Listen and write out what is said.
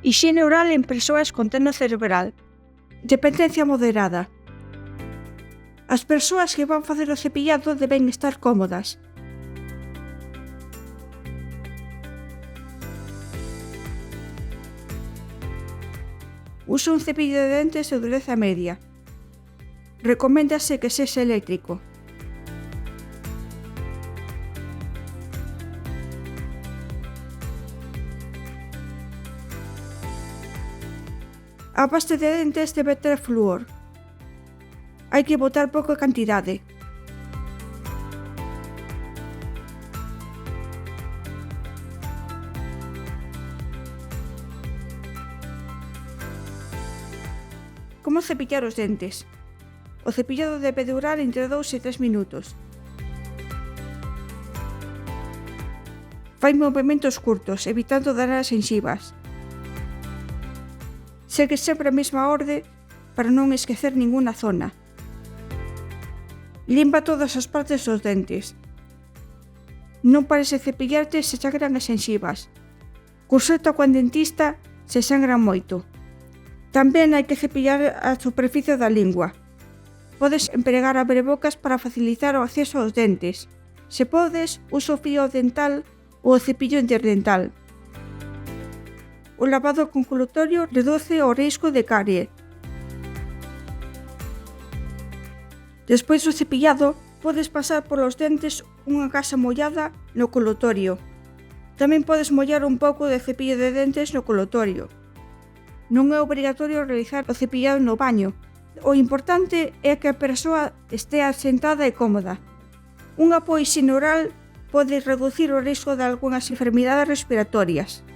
Hixiene oral en persoas con teno cerebral. Dependencia moderada. As persoas que van facer o cepillado deben estar cómodas. Usa un cepillo de dentes de dureza media. Recoméndase que sexa eléctrico. A pasta de dentes debe ter flúor. Hai que botar pouca cantidade. Como cepillar os dentes? O cepillado debe durar entre 2 e 3 minutos. Fai movementos curtos, evitando danar as xengivas. Segue sempre a mesma orde para non esquecer ninguna zona. Limpa todas as partes dos dentes. Non pares de cepillarte se sangran as xengivas. Consulta coa dentista se sangran moito. Tamén hai que cepillar a superficie da lingua. Podes empregar abrebocas para facilitar o acceso aos dentes. Se podes, usa o fío dental ou o cepillo interdental. O lavado con colutorio reduce o risco de carie. Despois do cepillado, podes pasar polos dentes unha gasa mollada no colutorio. Tamén podes mollar un pouco de cepillo de dentes no colutorio. Non é obrigatorio realizar o cepillado no baño. O importante é que a persoa estea sentada e cómoda. Unha hixiene oral pode reducir o risco de algunhas enfermidades respiratorias.